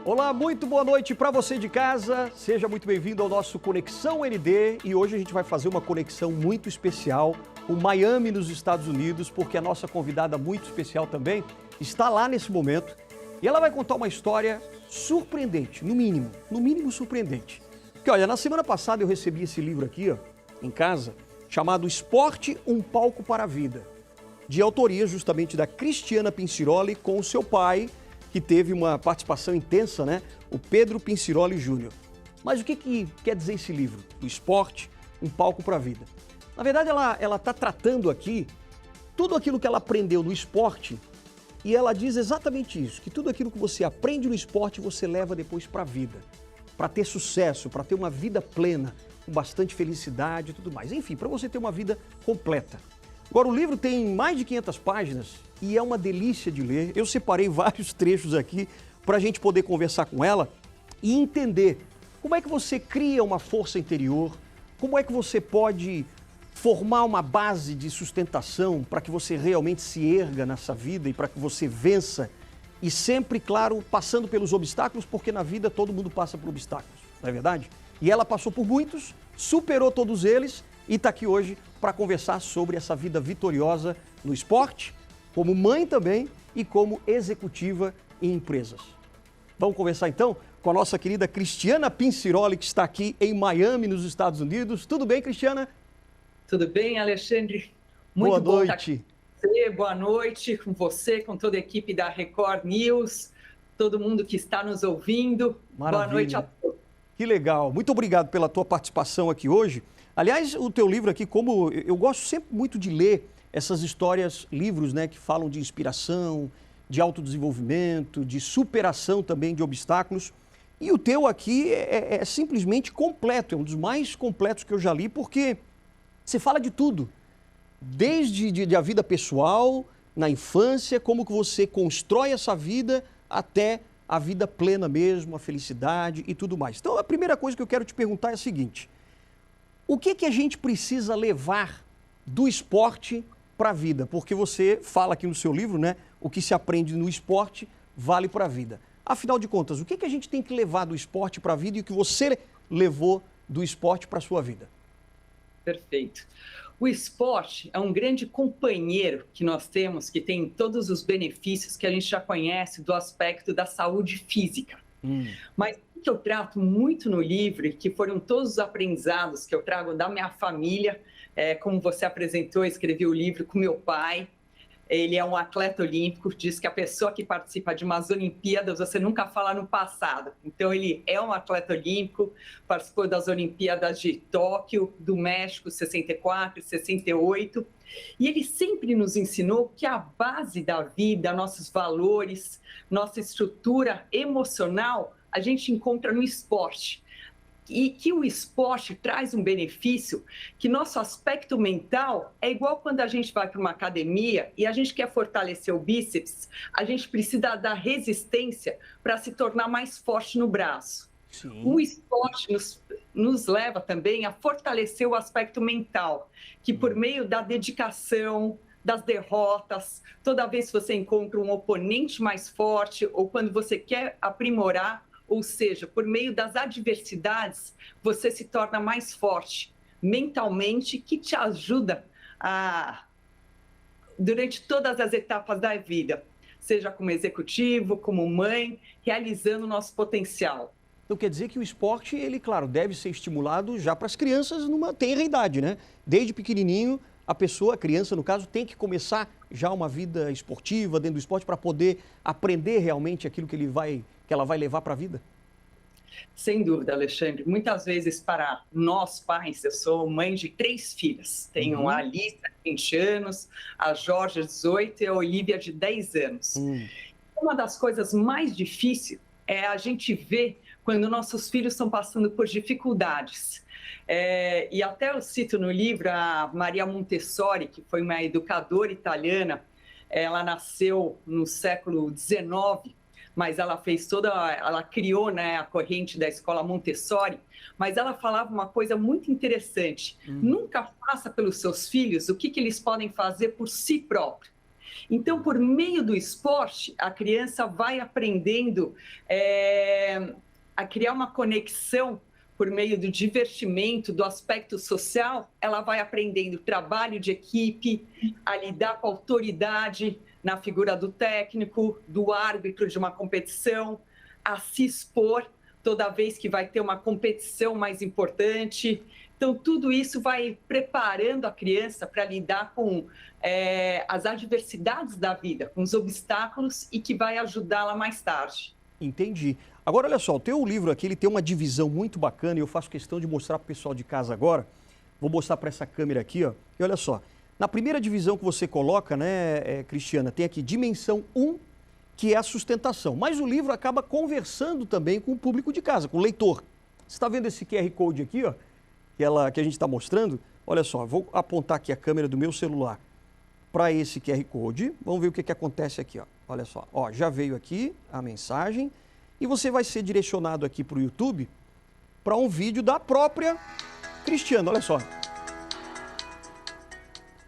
Olá, muito boa noite para você de casa. Seja muito bem-vindo ao nosso Conexão ND e hoje a gente vai fazer uma conexão muito especial com Miami, nos Estados Unidos, porque a nossa convidada muito especial também está lá nesse momento e ela vai contar uma história surpreendente, no mínimo surpreendente. Porque olha, na semana passada eu recebi esse livro aqui, ó, em casa, chamado Esporte, um palco para a vida, de autoria justamente da Cristiana Pinziroli com o seu pai, que teve uma participação intensa, né? O Pedro Pinziroli Júnior. Mas o que quer dizer esse livro? O Esporte, um palco para a vida. Na verdade, ela está tratando aqui tudo aquilo que ela aprendeu no esporte e ela diz exatamente isso, que tudo aquilo que você aprende no esporte você leva depois para a vida, para ter sucesso, para ter uma vida plena, com bastante felicidade e tudo mais. Enfim, para você ter uma vida completa. Agora, o livro tem mais de 500 páginas e é uma delícia de ler. Eu separei vários trechos aqui para a gente poder conversar com ela e entender como é que você cria uma força interior, como é que você pode formar uma base de sustentação para que você realmente se erga nessa vida e para que você vença e sempre, claro, passando pelos obstáculos, porque na vida todo mundo passa por obstáculos, não é verdade? E ela passou por muitos, superou todos eles e está aqui hoje para conversar sobre essa vida vitoriosa no esporte, como mãe também e como executiva em empresas. Vamos conversar então com a nossa querida Cristiana Pinziroli, que está aqui em Miami, nos Estados Unidos. Tudo bem, Cristiana? Tudo bem, Alexandre? Muito boa bom noite. Estar com você. Boa noite com você, com toda a equipe da Record News, todo mundo que está nos ouvindo. Maravilha. Boa noite a todos. Que legal. Muito obrigado pela tua participação aqui hoje. Aliás, o teu livro aqui, como eu gosto sempre muito de ler essas histórias, livros, né, que falam de inspiração, de autodesenvolvimento, de superação também de obstáculos. E o teu aqui é simplesmente completo, é um dos mais completos que eu já li, porque você fala de tudo, desde a vida pessoal, na infância, como que você constrói essa vida até a vida plena mesmo, a felicidade e tudo mais. Então, a primeira coisa que eu quero te perguntar é a seguinte: o que a gente precisa levar do esporte para a vida? Porque você fala aqui no seu livro, né? O que se aprende no esporte vale para a vida. Afinal de contas, o que a gente tem que levar do esporte para a vida e o que você levou do esporte para a sua vida? Perfeito. O esporte é um grande companheiro que nós temos, que tem todos os benefícios que a gente já conhece do aspecto da saúde física. Mas o que eu trato muito no livro, e que foram todos os aprendizados que eu trago da minha família, como você apresentou, eu escrevi o livro com meu pai. Ele é um atleta olímpico, diz que a pessoa que participa de umas Olimpíadas, você nunca fala no passado. Então, ele é um atleta olímpico, participou das Olimpíadas de Tóquio, do México, 64, 68. E ele sempre nos ensinou que a base da vida, nossos valores, nossa estrutura emocional, a gente encontra no esporte. E que o esporte traz um benefício, que nosso aspecto mental é igual quando a gente vai para uma academia e a gente quer fortalecer o bíceps, a gente precisa dar resistência para se tornar mais forte no braço. Sim. O esporte nos leva também a fortalecer o aspecto mental, que por meio da dedicação, das derrotas, toda vez que você encontra um oponente mais forte ou quando você quer aprimorar, ou seja, por meio das adversidades, você se torna mais forte mentalmente, que te ajuda durante todas as etapas da vida, seja como executivo, como mãe, realizando o nosso potencial. Então quer dizer que o esporte, ele, claro, deve ser estimulado já para as crianças numa tenra idade, né? Desde pequenininho, a criança no caso, tem que começar já uma vida esportiva dentro do esporte para poder aprender realmente aquilo que ela vai levar para a vida? Sem dúvida, Alexandre. Muitas vezes para nós pais, eu sou mãe de 3 filhas. Tenho a Alice, de 20 anos, a Jorge, de 18 e a Olivia, de 10 anos. Uma das coisas mais difíceis é a gente ver quando nossos filhos estão passando por dificuldades. E até eu cito no livro a Maria Montessori, que foi uma educadora italiana. Ela nasceu no século XIX, mas ela ela criou, né, a corrente da escola Montessori, mas ela falava uma coisa muito interessante: nunca faça pelos seus filhos o que eles podem fazer por si próprio. Então, por meio do esporte, a criança vai aprendendo a criar uma conexão por meio do divertimento, do aspecto social. Ela vai aprendendo trabalho de equipe, a lidar com a autoridade na figura do técnico, do árbitro de uma competição, a se expor toda vez que vai ter uma competição mais importante. Então, tudo isso vai preparando a criança para lidar com as adversidades da vida, com os obstáculos, e que vai ajudá-la mais tarde. Entendi. Agora, olha só, o teu livro aqui, ele tem uma divisão muito bacana e eu faço questão de mostrar para o pessoal de casa agora. Vou mostrar para essa câmera aqui, ó. E olha só, na primeira divisão que você coloca, né, Cristiana, tem aqui dimensão 1, que é a sustentação. Mas o livro acaba conversando também com o público de casa, com o leitor. Você está vendo esse QR Code aqui, ó, que a gente está mostrando? Olha só, vou apontar aqui a câmera do meu celular para esse QR Code. Vamos ver o que acontece aqui, ó. Olha só, ó, já veio aqui a mensagem e você vai ser direcionado aqui para o YouTube para um vídeo da própria Cristiana. Olha só.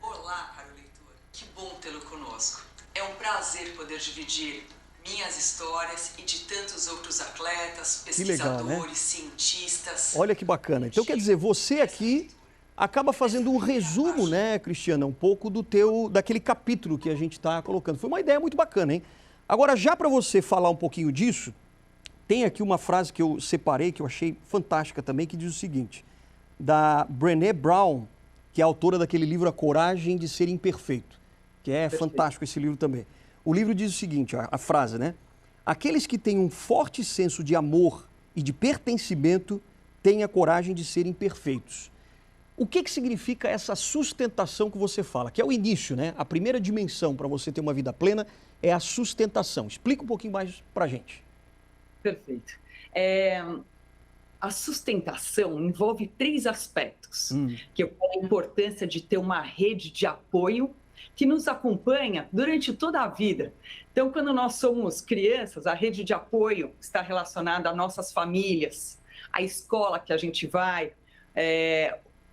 Olá, caro leitor. Que bom tê-lo conosco. É um prazer poder dividir minhas histórias e de tantos outros atletas, pesquisadores, legal, né? cientistas. Olha que bacana. Então, quer dizer, você aqui acaba fazendo um resumo, né, Cristiana, um pouco daquele capítulo que a gente está colocando. Foi uma ideia muito bacana, hein? Agora, já para você falar um pouquinho disso, tem aqui uma frase que eu separei, que eu achei fantástica também, que diz o seguinte, da Brené Brown, que é autora daquele livro A Coragem de Ser Imperfeito, que é fantástico esse livro também. O livro diz o seguinte, a frase, né? Aqueles que têm um forte senso de amor e de pertencimento têm a coragem de serem perfeitos. O que significa essa sustentação que você fala? Que é o início, né? A primeira dimensão para você ter uma vida plena é a sustentação. Explica um pouquinho mais para a gente. Perfeito. A sustentação envolve 3 aspectos, que é a importância de ter uma rede de apoio que nos acompanha durante toda a vida. Então, quando nós somos crianças, a rede de apoio está relacionada a nossas famílias, a escola que a gente vai,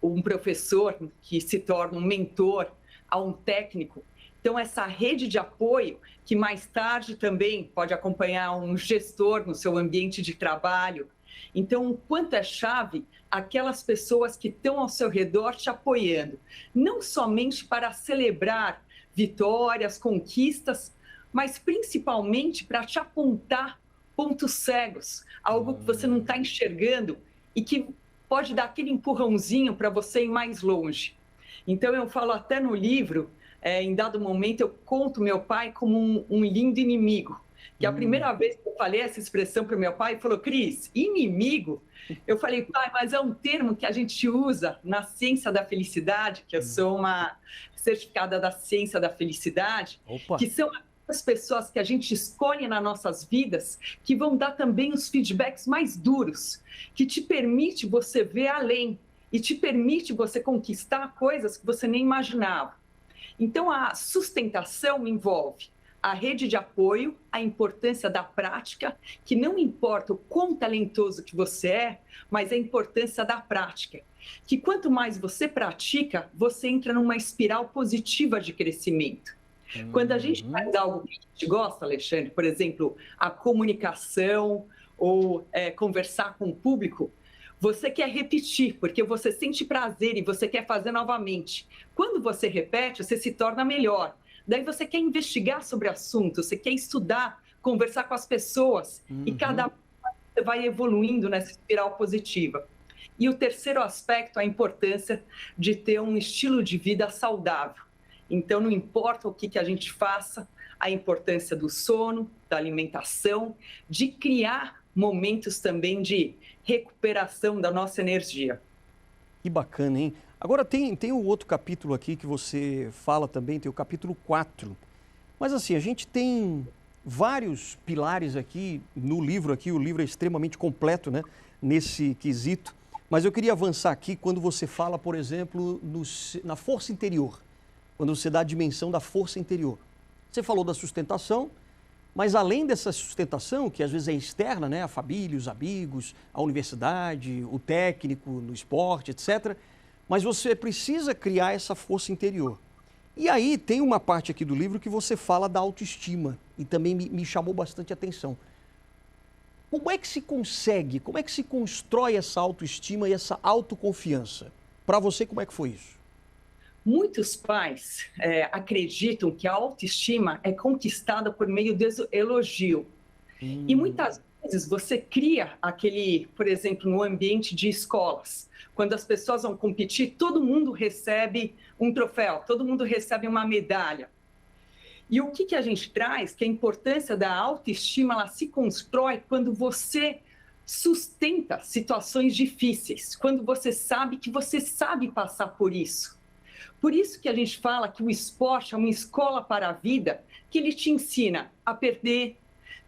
um professor que se torna um mentor, a um técnico. Então, essa rede de apoio, que mais tarde também pode acompanhar um gestor no seu ambiente de trabalho. Então, o quanto é chave aquelas pessoas que estão ao seu redor te apoiando, não somente para celebrar vitórias, conquistas, mas principalmente para te apontar pontos cegos, algo que você não está enxergando e que pode dar aquele empurrãozinho para você ir mais longe. Então, eu falo até no livro, em dado momento, eu conto meu pai como um lindo inimigo. Que a primeira vez que eu falei essa expressão para o meu pai, ele falou, Cris, inimigo? Eu falei, pai, mas é um termo que a gente usa na ciência da felicidade, que eu sou uma certificada da ciência da felicidade, que são as pessoas que a gente escolhe nas nossas vidas, que vão dar também os feedbacks mais duros, que te permite você ver além e te permite você conquistar coisas que você nem imaginava. Então, a sustentação envolve a rede de apoio, a importância da prática, que não importa o quão talentoso que você é, mas a importância da prática. Que quanto mais você pratica, você entra numa espiral positiva de crescimento. Quando a gente faz algo que a gente gosta, Alexandre, por exemplo, a comunicação ou conversar com o público, você quer repetir, porque você sente prazer e você quer fazer novamente. Quando você repete, você se torna melhor. Daí você quer investigar sobre o assunto, você quer estudar, conversar com as pessoas, e cada vez você vai evoluindo nessa espiral positiva. E o terceiro aspecto, a importância de ter um estilo de vida saudável. Então, não importa o que a gente faça, a importância do sono, da alimentação, de criar momentos também de recuperação da nossa energia. Que bacana, hein? Agora tem um outro capítulo aqui que você fala também, tem o capítulo 4. Mas assim, a gente tem vários pilares aqui no livro aqui, o livro é extremamente completo, né, nesse quesito. Mas eu queria avançar aqui quando você fala, por exemplo, na força interior, quando você dá a dimensão da força interior. Você falou da sustentação, Mas além dessa sustentação, que às vezes é externa, né? A família, os amigos, a universidade, o técnico no esporte, etc. Mas você precisa criar essa força interior. E aí tem uma parte aqui do livro que você fala da autoestima e também me chamou bastante atenção. Como é que se consegue, como é que se constrói essa autoestima e essa autoconfiança? Para você, como é que foi isso? Muitos pais acreditam que a autoestima é conquistada por meio do elogio. E muitas vezes você cria aquele, por exemplo, no ambiente de escolas, quando as pessoas vão competir, todo mundo recebe um troféu, todo mundo recebe uma medalha. E o que a gente traz, que a importância da autoestima, ela se constrói quando você sustenta situações difíceis, quando você sabe que você sabe passar por isso. Por isso que a gente fala que o esporte é uma escola para a vida, que ele te ensina a perder,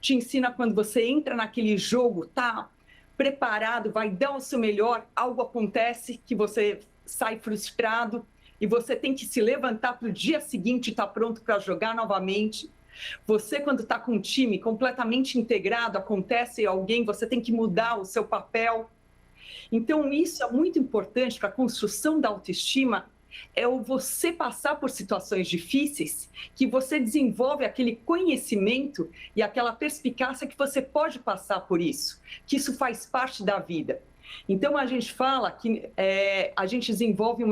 te ensina quando você entra naquele jogo, tá preparado, vai dar o seu melhor, algo acontece que você sai frustrado e você tem que se levantar para o dia seguinte e estar pronto para jogar novamente. Você, quando está com um time completamente integrado, acontece alguém, você tem que mudar o seu papel. Então, isso é muito importante para a construção da autoestima, é o você passar por situações difíceis, que você desenvolve aquele conhecimento e aquela perspicácia que você pode passar por isso, que isso faz parte da vida. Então, a gente fala que a gente desenvolve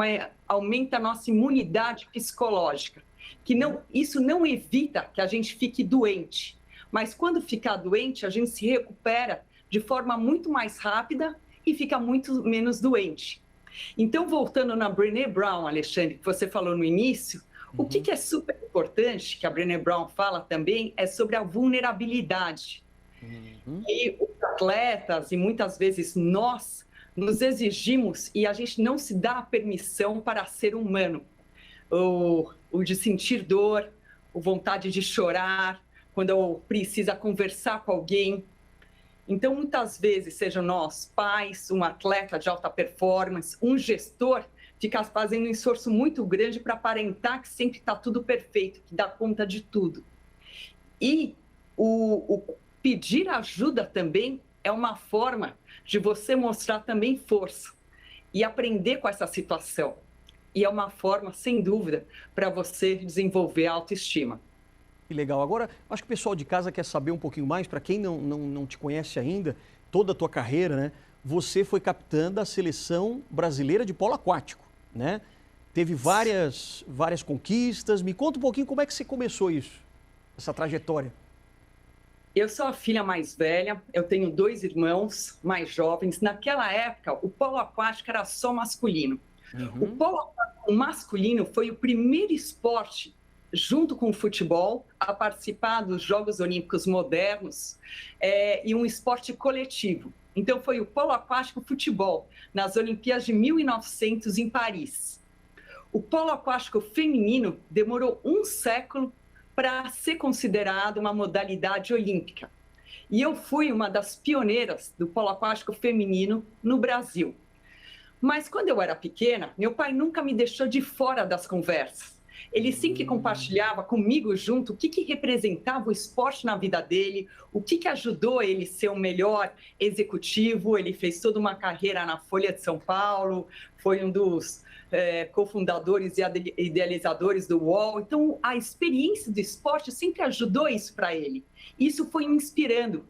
aumenta a nossa imunidade psicológica, que isso não evita que a gente fique doente, mas quando ficar doente, a gente se recupera de forma muito mais rápida e fica muito menos doente. Então, voltando na Brené Brown, Alexandre, que você falou no início, o que é super importante, que a Brené Brown fala também, é sobre a vulnerabilidade. E os atletas, e muitas vezes nós, nos exigimos e a gente não se dá a permissão para ser humano. O de sentir dor, a vontade de chorar, quando precisa conversar com alguém. Então, muitas vezes, sejam nós, pais, um atleta de alta performance, um gestor, fica fazendo um esforço muito grande para aparentar que sempre está tudo perfeito, que dá conta de tudo. E o pedir ajuda também é uma forma de você mostrar também força e aprender com essa situação. E é uma forma, sem dúvida, para você desenvolver a autoestima. Que legal. Agora, acho que o pessoal de casa quer saber um pouquinho mais, para quem não te conhece ainda, toda a tua carreira, né? Você foi capitã da seleção brasileira de polo aquático, né? Teve várias conquistas. Me conta um pouquinho como é que você começou isso, essa trajetória. Eu sou a filha mais velha, eu tenho 2 irmãos mais jovens. Naquela época, o polo aquático era só masculino. O polo aquático masculino foi o primeiro esporte junto com o futebol, a participar dos Jogos Olímpicos modernos e um esporte coletivo. Então, foi o polo aquático futebol, nas Olimpíadas de 1900 em Paris. O polo aquático feminino demorou 1 século para ser considerado uma modalidade olímpica. E eu fui uma das pioneiras do polo aquático feminino no Brasil. Mas, quando eu era pequena, meu pai nunca me deixou de fora das conversas. Ele sempre compartilhava comigo junto o que representava o esporte na vida dele, o que ajudou ele a ser o melhor executivo. Ele fez toda uma carreira na Folha de São Paulo, foi um dos cofundadores e idealizadores do UOL. Então, a experiência do esporte sempre ajudou isso para ele. Isso foi me inspirando.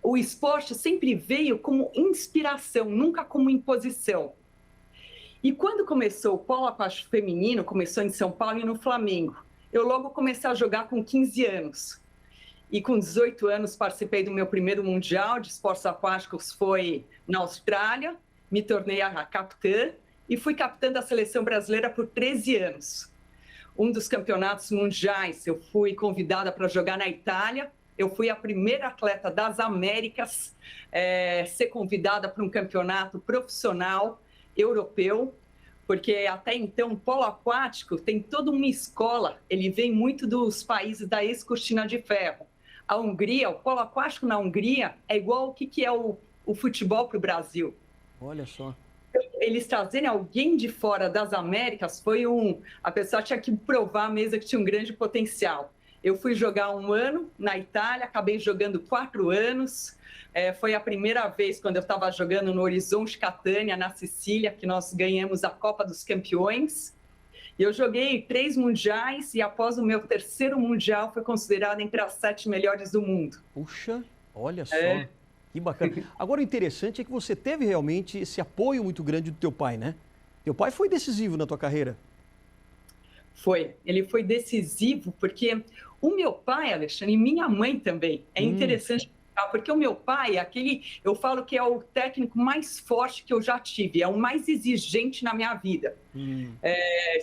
O esporte sempre veio como inspiração, nunca como imposição. E quando começou o polo aquático feminino, começou em São Paulo e no Flamengo, eu logo comecei a jogar com 15 anos. E com 18 anos participei do meu primeiro mundial de esportes aquáticos, foi na Austrália, me tornei a capitã e fui capitã da seleção brasileira por 13 anos. Um dos campeonatos mundiais, eu fui convidada para jogar na Itália, eu fui a primeira atleta das Américas a ser convidada para um campeonato profissional europeu, porque até então o polo aquático tem toda uma escola, ele vem muito dos países da ex-cortina de ferro. A Hungria, o polo aquático na Hungria é igual o que é o futebol para o Brasil. Olha só. Eles trazerem alguém de fora das Américas a pessoa tinha que provar mesmo que tinha um grande potencial. Eu fui jogar 1 ano na Itália, acabei jogando 4 anos. Foi a primeira vez quando eu estava jogando no Horizonte Catania, na Sicília, que nós ganhamos a Copa dos Campeões. Eu joguei 3 mundiais e após o meu 3º mundial fui considerada entre as 7 melhores do mundo. Puxa, olha só, que bacana. Agora o interessante é que você teve realmente esse apoio muito grande do teu pai, né? Teu pai foi decisivo na tua carreira. Ele foi decisivo porque o meu pai, Alexandre, e minha mãe também, é interessante, porque o meu pai, eu falo que é o técnico mais forte que eu já tive, é o mais exigente na minha vida.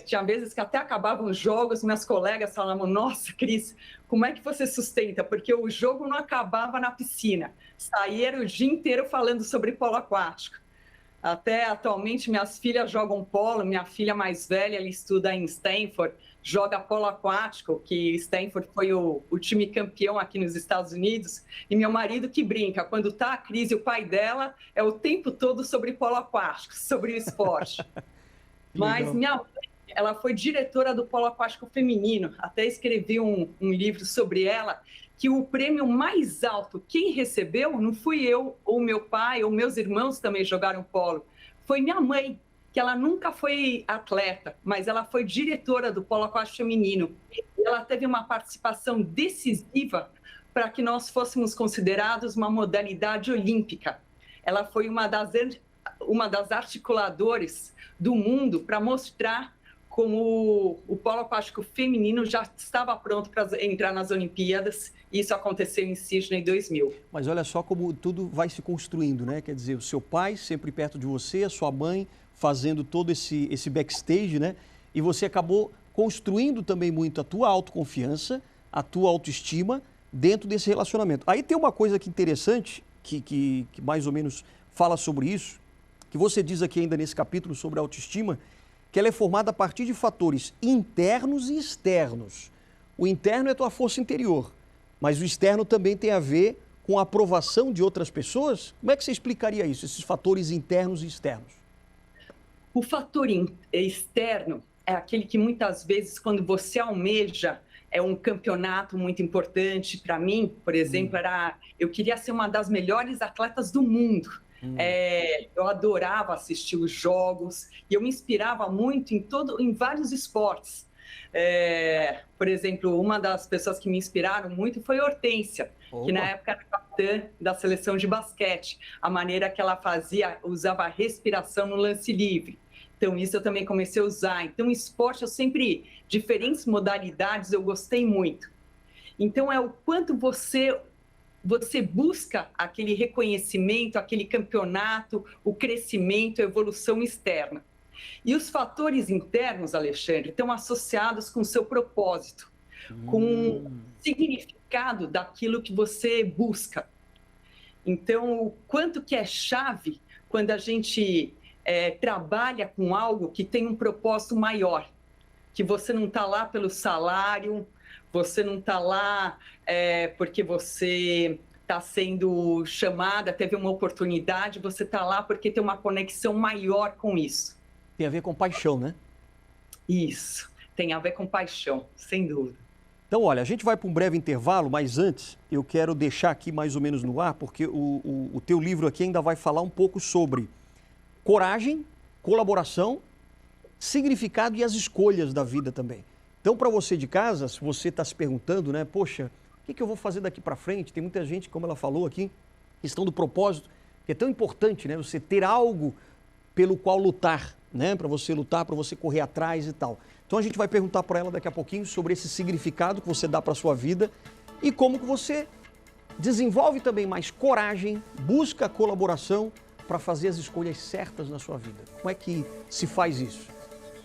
Tinha vezes que até acabavam os jogos, meus colegas falavam, nossa, Cris, como é que você sustenta? Porque o jogo não acabava na piscina, saía o dia inteiro falando sobre polo aquático. Até atualmente minhas filhas jogam polo, minha filha mais velha, ela estuda em Stanford, joga polo aquático, que Stanford foi o time campeão aqui nos Estados Unidos, e meu marido que brinca, quando está a crise, o pai dela é o tempo todo sobre polo aquático, sobre o esporte. Mas minha mãe, ela foi diretora do polo aquático feminino, até escrevi um livro sobre ela, que o prêmio mais alto, quem recebeu, não fui eu, ou meu pai, ou meus irmãos também jogaram polo, foi minha mãe, que ela nunca foi atleta, mas ela foi diretora do polo aquático feminino. Ela teve uma participação decisiva para que nós fôssemos considerados uma modalidade olímpica. Ela foi uma das articuladoras do mundo para mostrar como o polo aquático feminino já estava pronto para entrar nas Olimpíadas. Isso aconteceu em Sydney 2000. Mas olha só como tudo vai se construindo, né? Quer dizer, o seu pai sempre perto de você, a sua mãe fazendo todo esse backstage, né? E você acabou construindo também muito a tua autoconfiança, a tua autoestima dentro desse relacionamento. Aí tem uma coisa que interessante, que mais ou menos fala sobre isso, que você diz aqui ainda nesse capítulo sobre a autoestima, que ela é formada a partir de fatores internos e externos. O interno é a tua força interior, mas o externo também tem a ver com a aprovação de outras pessoas? Como é que você explicaria isso, esses fatores internos e externos? O fator externo é aquele que muitas vezes, quando você almeja um campeonato muito importante, para mim, por exemplo, eu queria ser uma das melhores atletas do mundo. Eu adorava assistir os jogos e eu me inspirava muito em vários esportes. Por exemplo, uma das pessoas que me inspiraram muito foi Hortência, que na época era capitã da seleção de basquete. A maneira que ela usava a respiração no lance livre. Então, isso eu também comecei a usar. Então, esporte, diferentes modalidades, eu gostei muito. Então, é o quanto você busca aquele reconhecimento, aquele campeonato, o crescimento, a evolução externa. E os fatores internos, Alexandre, estão associados com o seu propósito, com o significado daquilo que você busca. Então, o quanto que é chave quando a gente trabalha com algo que tem um propósito maior, que você não está lá pelo salário, você não está lá porque você está sendo chamada, teve uma oportunidade, você está lá porque tem uma conexão maior com isso. Tem a ver com paixão, né? Isso, tem a ver com paixão, sem dúvida. Então, olha, a gente vai para um breve intervalo, mas antes eu quero deixar aqui mais ou menos no ar, porque o teu livro aqui ainda vai falar um pouco sobre coragem, colaboração, significado e as escolhas da vida também. Então, para você de casa, se você está se perguntando, né, poxa, o que eu vou fazer daqui para frente? Tem muita gente, como ela falou aqui, questão do propósito, que é tão importante, né, você ter algo pelo qual lutar, né, para você lutar, para você correr atrás e tal. Então, a gente vai perguntar para ela daqui a pouquinho sobre esse significado que você dá para a sua vida e como que você desenvolve também mais coragem, busca colaboração para fazer as escolhas certas na sua vida. Como é que se faz isso?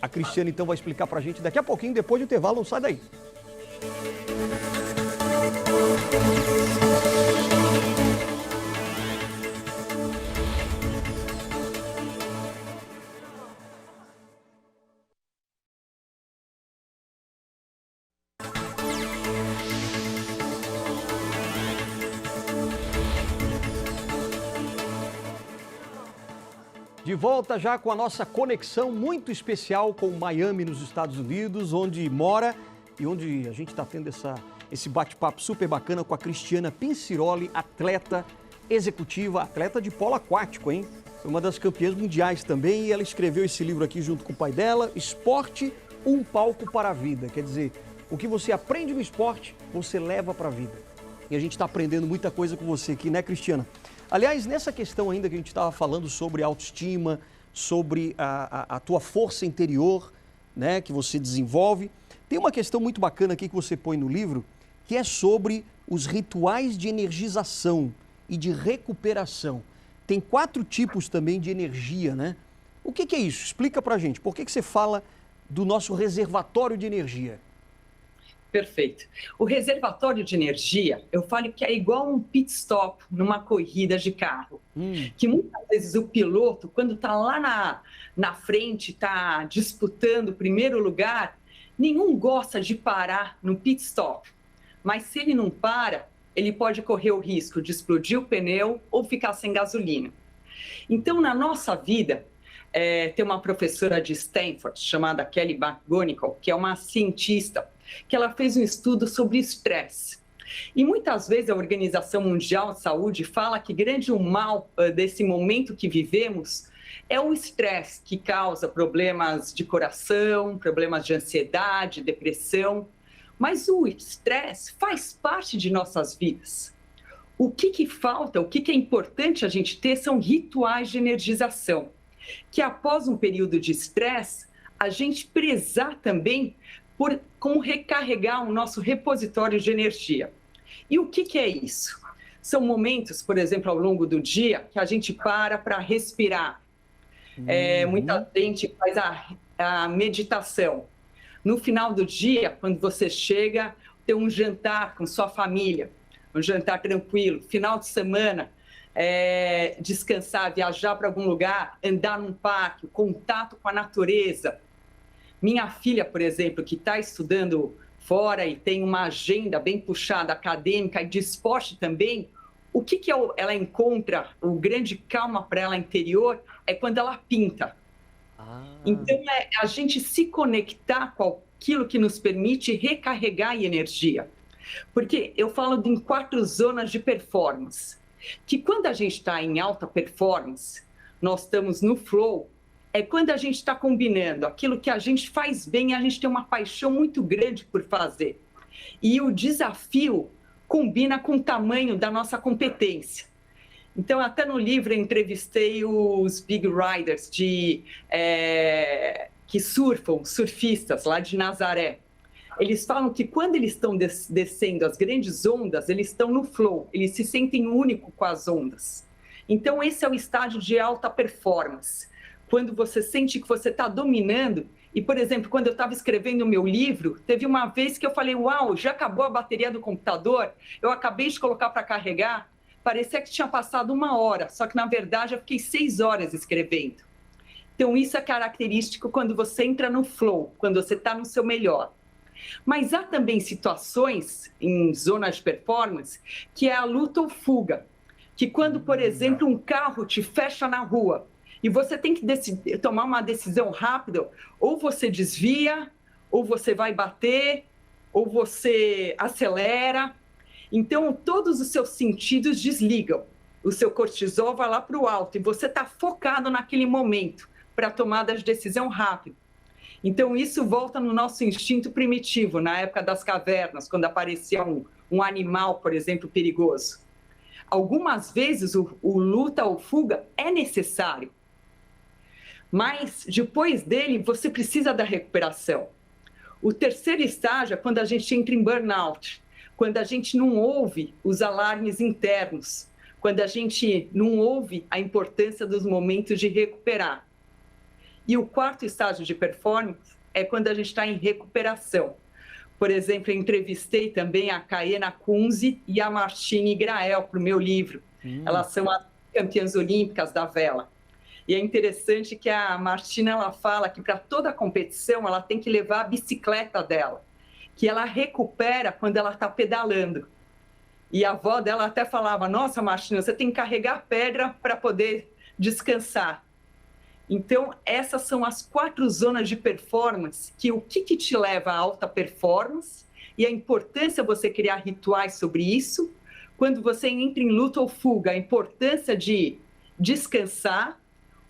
A Cristiane, então, vai explicar para a gente daqui a pouquinho, depois do intervalo, não sai daí. De volta já com a nossa conexão muito especial com Miami, nos Estados Unidos, onde mora e onde a gente está tendo esse bate-papo super bacana com a Cristiana Pensiroli, atleta executiva, atleta de polo aquático, hein? Foi uma das campeãs mundiais também e ela escreveu esse livro aqui junto com o pai dela, Esporte, um palco para a vida. Quer dizer, o que você aprende no esporte, você leva para a vida. E a gente está aprendendo muita coisa com você aqui, né, Cristiana? Aliás, nessa questão ainda que a gente estava falando sobre autoestima, sobre a tua força interior, né, que você desenvolve, tem uma questão muito bacana aqui que você põe no livro, que é sobre os rituais de energização e de recuperação. Tem 4 tipos também de energia, né? O que é isso? Explica pra gente. Por que você fala do nosso reservatório de energia? Perfeito. O reservatório de energia, eu falo que é igual um pit stop numa corrida de carro. Que muitas vezes o piloto, quando está lá na frente, está disputando o primeiro lugar, nenhum gosta de parar no pit stop. Mas se ele não para, ele pode correr o risco de explodir o pneu ou ficar sem gasolina. Então, na nossa vida, tem uma professora de Stanford chamada Kelly McGonigal, que é uma cientista, que ela fez um estudo sobre estresse. E muitas vezes a Organização Mundial de Saúde fala que grande mal desse momento que vivemos é o estresse que causa problemas de coração, problemas de ansiedade, depressão. Mas o estresse faz parte de nossas vidas. O que falta, o que é importante a gente ter são rituais de energização, que após um período de estresse, a gente prezar também por como recarregar o nosso repositório de energia. E o que é isso? São momentos, por exemplo, ao longo do dia, que a gente para respirar. Muita gente faz a meditação. No final do dia, quando você chega, ter um jantar com sua família, um jantar tranquilo. Final de semana, descansar, viajar para algum lugar, andar num parque, contato com a natureza. Minha filha, por exemplo, que está estudando fora e tem uma agenda bem puxada, acadêmica e de esporte também, o que ela encontra, o grande calma para ela interior, é quando ela pinta. Então, a gente se conectar com aquilo que nos permite recarregar energia. Porque eu falo em 4 zonas de performance, que quando a gente está em alta performance, nós estamos no flow, é quando a gente está combinando aquilo que a gente faz bem, a gente tem uma paixão muito grande por fazer. E o desafio combina com o tamanho da nossa competência. Então, até no livro, eu entrevistei os big riders que surfam, surfistas lá de Nazaré. Eles falam que quando eles estão descendo as grandes ondas, eles estão no flow, eles se sentem únicos com as ondas. Então, esse é o estágio de alta performance. Quando você sente que você está dominando. E, por exemplo, quando eu estava escrevendo o meu livro, teve uma vez que eu falei, uau, já acabou a bateria do computador? Eu acabei de colocar para carregar. Parecia que tinha passado 1 hora, só que, na verdade, eu fiquei 6 horas escrevendo. Então, isso é característico quando você entra no flow, quando você está no seu melhor. Mas há também situações em zonas de performance que é a luta ou fuga. Que quando, por exemplo, um carro te fecha na rua e você tem que tomar uma decisão rápida, ou você desvia, ou você vai bater, ou você acelera. Então, todos os seus sentidos desligam. O seu cortisol vai lá para o alto e você está focado naquele momento para a tomada de decisão rápida. Então, isso volta no nosso instinto primitivo, na época das cavernas, quando aparecia um animal, por exemplo, perigoso. Algumas vezes, o luta ou fuga é necessário. Mas, depois dele, você precisa da recuperação. O terceiro estágio é quando a gente entra em burnout, quando a gente não ouve os alarmes internos, quando a gente não ouve a importância dos momentos de recuperar. E o 4º estágio de performance é quando a gente está em recuperação. Por exemplo, eu entrevistei também a Kaena Kunze e a Martine Grael para o meu livro. Elas são as campeãs olímpicas da vela. E é interessante que a Martina, ela fala que para toda a competição ela tem que levar a bicicleta dela, que ela recupera quando ela está pedalando. E a avó dela até falava, nossa, Martina, você tem que carregar pedra para poder descansar. Então, essas são as 4 zonas de performance, que o que te leva à alta performance, e a importância de você criar rituais sobre isso. Quando você entra em luta ou fuga, a importância de descansar,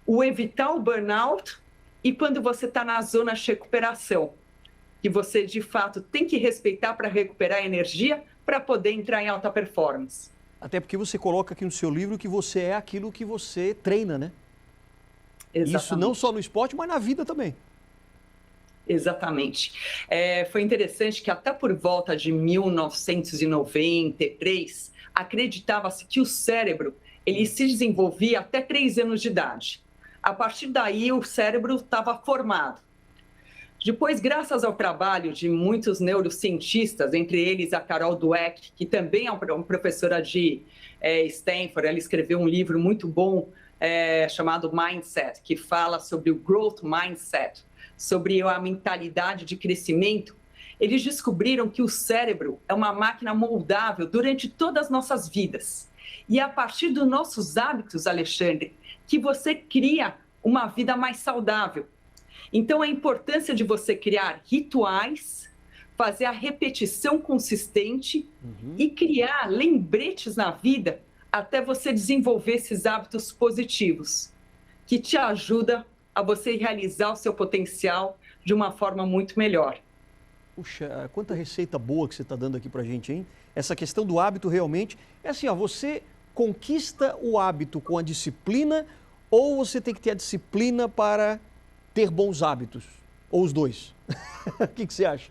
o evitar o burnout, e quando você está na zona de recuperação, que você, de fato, tem que respeitar para recuperar a energia para poder entrar em alta performance. Até porque você coloca aqui no seu livro que você é aquilo que você treina, né? Exatamente. Isso não só no esporte, mas na vida também. Exatamente. Foi interessante que até por volta de 1993, acreditava-se que o cérebro ele se desenvolvia até 3 anos de idade. A partir daí, o cérebro estava formado. Depois, graças ao trabalho de muitos neurocientistas, entre eles a Carol Dweck, que também é uma professora de Stanford, ela escreveu um livro muito bom chamado Mindset, que fala sobre o Growth Mindset, sobre a mentalidade de crescimento. Eles descobriram que o cérebro é uma máquina moldável durante todas as nossas vidas. E é a partir dos nossos hábitos, Alexandre, que você cria uma vida mais saudável. Então, a importância de você criar rituais, fazer a repetição consistente e criar lembretes na vida até você desenvolver esses hábitos positivos, que te ajudam a você realizar o seu potencial de uma forma muito melhor. Puxa, quanta receita boa que você está dando aqui pra gente, hein? Essa questão do hábito realmente é assim, ó, você conquista o hábito com a disciplina ou você tem que ter a disciplina para ter bons hábitos? Ou os dois? O que você acha?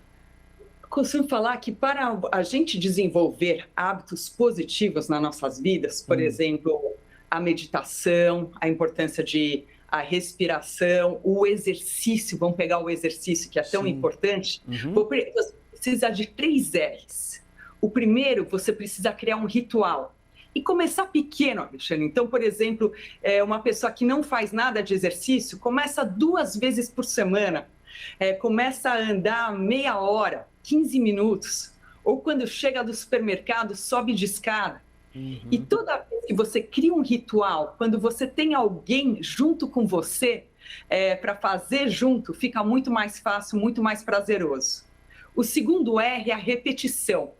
Eu costumo falar que para a gente desenvolver hábitos positivos nas nossas vidas, por exemplo, a meditação, a importância de a respiração, o exercício, vamos pegar o exercício que é tão importante, você precisa de 3 R's. O primeiro, você precisa criar um ritual. E começar pequeno, Alexandre. Então, por exemplo, uma pessoa que não faz nada de exercício, começa 2 vezes por semana. Começa a andar meia hora, 15 minutos. Ou quando chega do supermercado, sobe de escada. E toda vez que você cria um ritual, quando você tem alguém junto com você, para fazer junto, fica muito mais fácil, muito mais prazeroso. O segundo R é a repetição.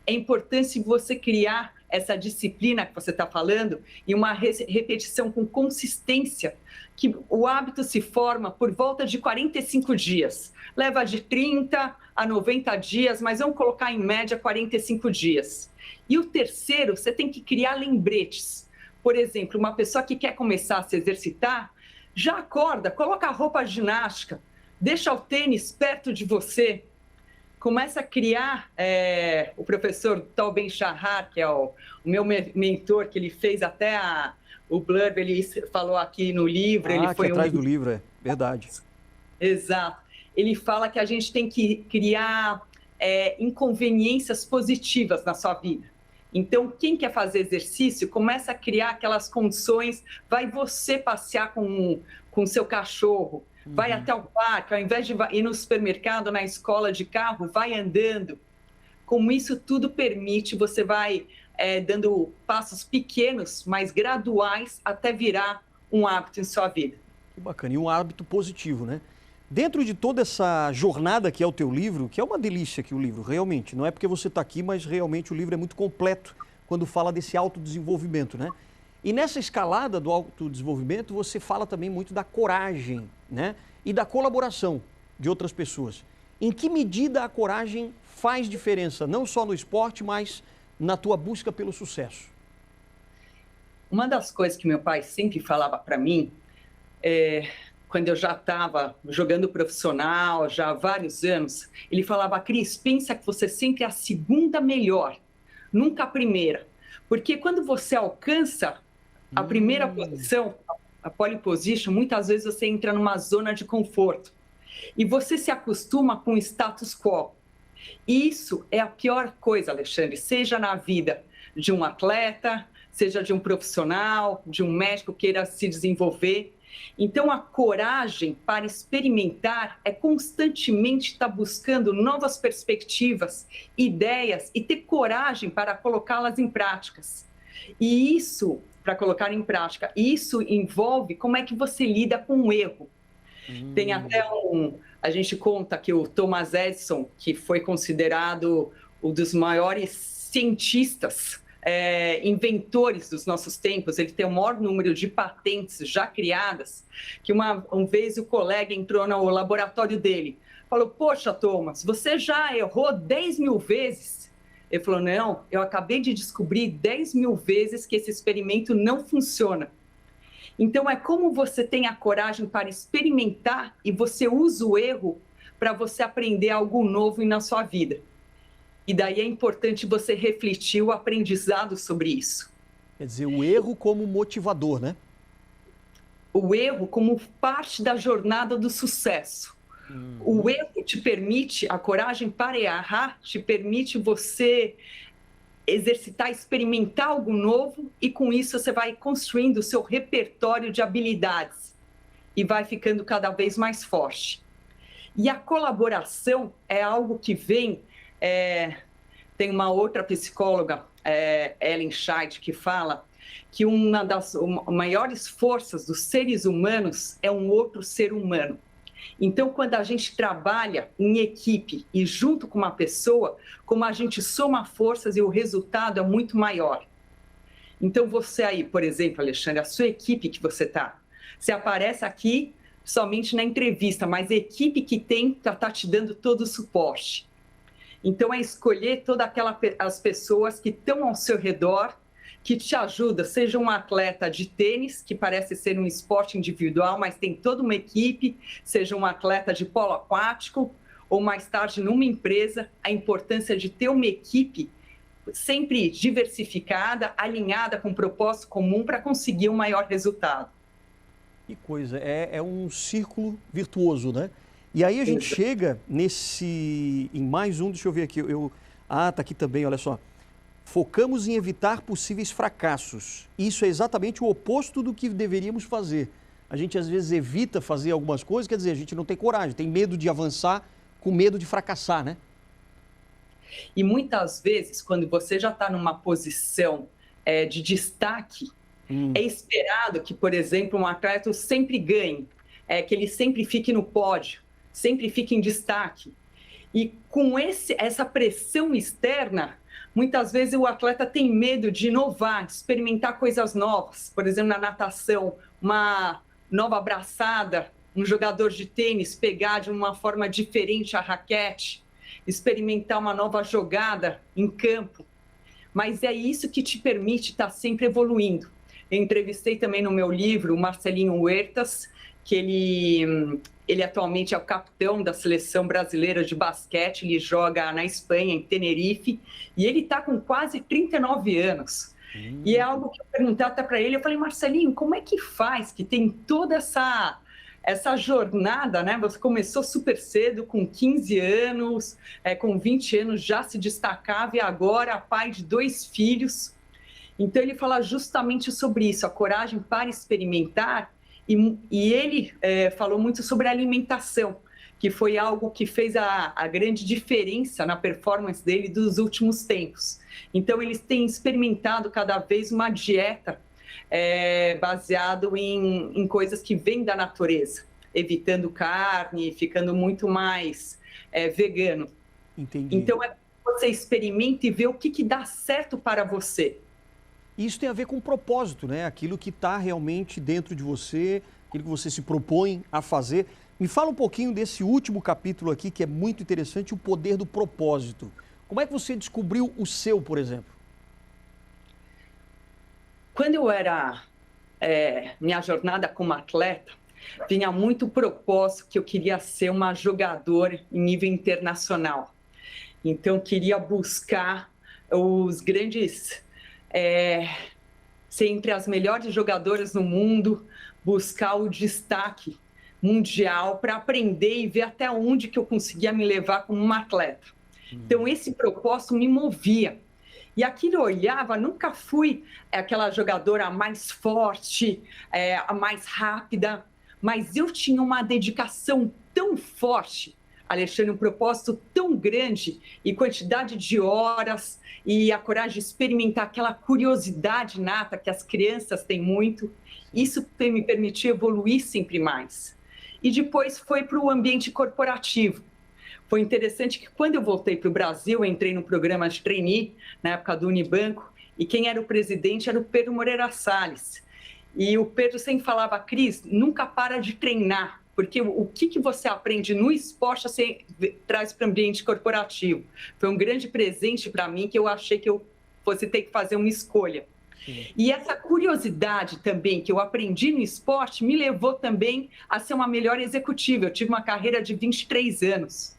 É importante você criar essa disciplina que você está falando e uma repetição com consistência, que o hábito se forma por volta de 45 dias. Leva de 30 a 90 dias, mas vamos colocar em média 45 dias. E o terceiro, você tem que criar lembretes. Por exemplo, uma pessoa que quer começar a se exercitar, já acorda, coloca a roupa de ginástica, deixa o tênis perto de você, começa a criar, o professor Tal Ben-Shahar, que é o meu mentor, que ele fez até o blurb, ele falou aqui no livro. Ele foi atrás do livro, é verdade. Exato. Ele fala que a gente tem que criar inconveniência positivas na sua vida. Então, quem quer fazer exercício, começa a criar aquelas condições, vai você passear com o seu cachorro, vai até o parque, ao invés de ir no supermercado, na escola de carro, vai andando. Como isso tudo permite, você vai dando passos pequenos, mas graduais, até virar um hábito em sua vida. Que bacana, e um hábito positivo, né? Dentro de toda essa jornada que é o teu livro, que é uma delícia aqui o livro, realmente, não é porque você está aqui, mas realmente o livro é muito completo quando fala desse autodesenvolvimento, né? E nessa escalada do autodesenvolvimento, você fala também muito da coragem, né? E da colaboração de outras pessoas. Em que medida a coragem faz diferença, não só no esporte, mas na tua busca pelo sucesso? Uma das coisas que meu pai sempre falava para mim, quando eu já estava jogando profissional, já há vários anos, ele falava: Cris, pensa que você sempre é a segunda melhor, nunca a primeira. Porque quando você alcança a primeira posição, a pole position, muitas vezes você entra numa zona de conforto e você se acostuma com o status quo. E isso é a pior coisa, Alexandre, seja na vida de um atleta, seja de um profissional, de um médico que queira se desenvolver. Então, a coragem para experimentar é constantemente estar buscando novas perspectivas, ideias e ter coragem para colocá-las em práticas. E isso, para colocar em prática, isso envolve como é que você lida com o erro. Tem até a gente conta que o Thomas Edison, que foi considerado um dos maiores cientistas, inventores dos nossos tempos, ele tem o maior número de patentes já criadas, que uma vez o colega entrou no laboratório dele, falou, poxa, Thomas, você já errou 10 mil vezes? Ele falou, não, eu acabei de descobrir 10 mil vezes que esse experimento não funciona. Então, é como você tem a coragem para experimentar e você usa o erro para você aprender algo novo na sua vida. E daí é importante você refletir o aprendizado sobre isso. Quer dizer, o erro como motivador, né? O erro como parte da jornada do sucesso. O erro te permite, a coragem para errar, te permite você exercitar, experimentar algo novo e com isso você vai construindo o seu repertório de habilidades e vai ficando cada vez mais forte. E a colaboração é algo que vem, tem uma outra psicóloga, Ellen Scheid, que fala que uma das maiores forças dos seres humanos é um outro ser humano. Então, quando a gente trabalha em equipe e junto com uma pessoa, como a gente soma forças e o resultado é muito maior. Então, você aí, por exemplo, Alexandre, a sua equipe que você está, você aparece aqui somente na entrevista, mas a equipe que tem está te dando todo o suporte. Então, é escolher todas as pessoas que estão ao seu redor, que te ajuda, seja um atleta de tênis, que parece ser um esporte individual, mas tem toda uma equipe, seja um atleta de polo aquático, ou mais tarde numa empresa, a importância de ter uma equipe sempre diversificada, alinhada com um propósito comum para conseguir um maior resultado. Que coisa, é um círculo virtuoso, né? E aí a gente chega em mais um, deixa eu ver aqui, tá aqui também, olha só. Focamos em evitar possíveis fracassos. Isso é exatamente o oposto do que deveríamos fazer. A gente às vezes evita fazer algumas coisas, quer dizer, a gente não tem coragem, tem medo de avançar, com medo de fracassar, né? E muitas vezes, quando você já está numa posição de destaque, é esperado que, por exemplo, um atleta sempre ganhe, que ele sempre fique no pódio, sempre fique em destaque. E com essa pressão externa, muitas vezes o atleta tem medo de inovar, de experimentar coisas novas. Por exemplo, na natação, uma nova braçada, um jogador de tênis pegar de uma forma diferente a raquete, experimentar uma nova jogada em campo. Mas é isso que te permite estar sempre evoluindo. Eu entrevistei também no meu livro o Marcelinho Huertas, que ele atualmente é o capitão da seleção brasileira de basquete, ele joga na Espanha, em Tenerife, e ele está com quase 39 anos. E é algo que eu perguntei até para ele, eu falei, Marcelinho, como é que faz que tem toda essa jornada, né? Você começou super cedo, com 15 anos, com 20 anos já se destacava e agora pai de 2 filhos. Então ele fala justamente sobre isso, a coragem para experimentar. E ele falou muito sobre a alimentação, que foi algo que fez a grande diferença na performance dele dos últimos tempos. Então, eles têm experimentado cada vez uma dieta baseado em coisas que vêm da natureza, evitando carne, ficando muito mais vegano. Entendi. Então, você experimenta e vê o que dá certo para você. Isso tem a ver com o propósito, né? Aquilo que está realmente dentro de você, aquilo que você se propõe a fazer. Me fala um pouquinho desse último capítulo aqui, que é muito interessante, o poder do propósito. Como é que você descobriu o seu, por exemplo? Quando eu era minha jornada como atleta, vinha muito o propósito que eu queria ser uma jogadora em nível internacional. Então, queria buscar os grandes... ser entre as melhores jogadoras no mundo, buscar o destaque mundial para aprender e ver até onde que eu conseguia me levar como uma atleta. Então, esse propósito me movia. E aquilo eu olhava, nunca fui aquela jogadora mais forte, a mais rápida, mas eu tinha uma dedicação tão forte, Alexandre, um propósito tão grande e quantidade de horas e a coragem de experimentar aquela curiosidade nata que as crianças têm muito, isso me permitiu evoluir sempre mais. e depois foi para o ambiente corporativo. Foi interessante que quando eu voltei para o Brasil, eu entrei no programa de trainee, na época do Unibanco, e quem era o presidente era o Pedro Moreira Salles. E o Pedro sempre falava, Cris, nunca para de treinar, porque o que você aprende no esporte você traz para o ambiente corporativo. Foi um grande presente para mim, que eu achei que eu fosse ter que fazer uma escolha. Sim. E essa curiosidade também que eu aprendi no esporte me levou também a ser uma melhor executiva. Eu tive uma carreira de 23 anos.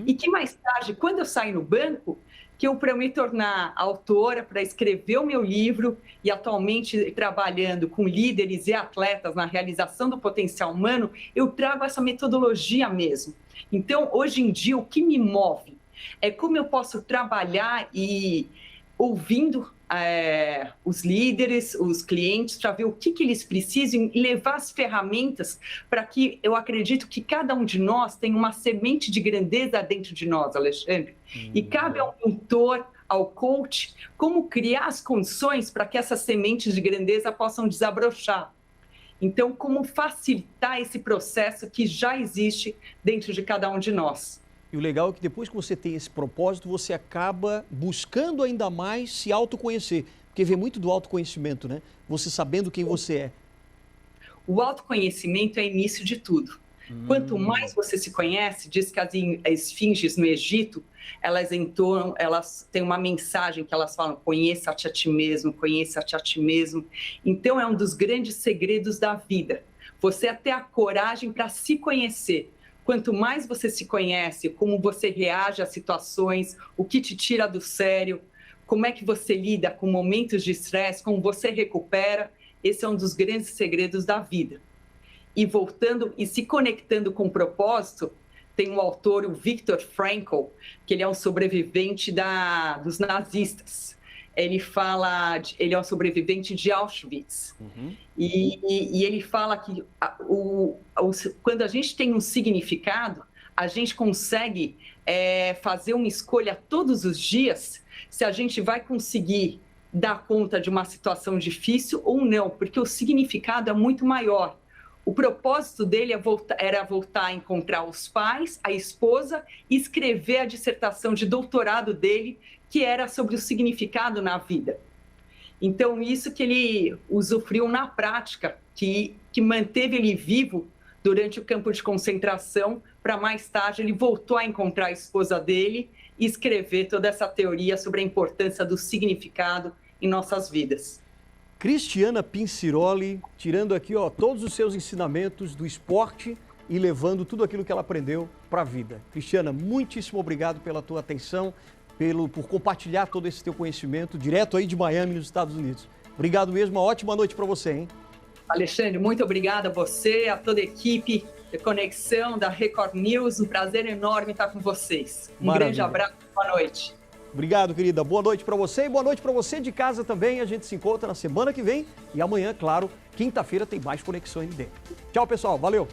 E que mais tarde, quando eu saí no banco, que eu, para me tornar autora, para escrever o meu livro e atualmente trabalhando com líderes e atletas na realização do potencial humano, eu trago essa metodologia mesmo. Então, hoje em dia, o que me move é como eu posso trabalhar e ouvindo os líderes, os clientes, para ver o que eles precisam e levar as ferramentas para que eu acredito que cada um de nós tem uma semente de grandeza dentro de nós, Alexandre. E cabe ao mentor, ao coach, como criar as condições para que essas sementes de grandeza possam desabrochar. Então, como facilitar esse processo que já existe dentro de cada um de nós. E o legal é que depois que você tem esse propósito, você acaba buscando ainda mais se autoconhecer. Porque vem muito do autoconhecimento, né? Você sabendo quem você é. O autoconhecimento é início de tudo. Quanto mais você se conhece, diz que as esfinges no Egito, elas têm uma mensagem que elas falam, conheça-te a ti mesmo, conheça-te a ti mesmo. Então, é um dos grandes segredos da vida. Você ter a coragem para se conhecer. Quanto mais você se conhece, como você reage às situações, o que te tira do sério, como é que você lida com momentos de estresse, como você recupera, esse é um dos grandes segredos da vida. E voltando e se conectando com o propósito, tem um autor, o Viktor Frankl, que ele é um sobrevivente dos nazistas. Ele é um sobrevivente de Auschwitz. E ele fala que quando a gente tem um significado, a gente consegue fazer uma escolha todos os dias se a gente vai conseguir dar conta de uma situação difícil ou não, porque o significado é muito maior. O propósito dele era voltar a encontrar os pais, a esposa, e escrever a dissertação de doutorado dele, que era sobre o significado na vida. Então, isso que ele usufruiu na prática, que manteve ele vivo durante o campo de concentração, para mais tarde ele voltou a encontrar a esposa dele e escrever toda essa teoria sobre a importância do significado em nossas vidas. Cristiana Pinciroli, tirando aqui todos os seus ensinamentos do esporte e levando tudo aquilo que ela aprendeu para a vida. Cristiana, muitíssimo obrigado pela tua atenção, por compartilhar todo esse teu conhecimento direto aí de Miami, nos Estados Unidos. Obrigado mesmo, uma ótima noite para você, hein? Alexandre, muito obrigada a você, a toda a equipe de Conexão da Record News. Um prazer enorme estar com vocês. Um grande abraço, boa noite. Obrigado, querida. Boa noite para você e boa noite para você de casa também. A gente se encontra na semana que vem e amanhã, claro, quinta-feira tem mais Conexão ND. Tchau, pessoal. Valeu!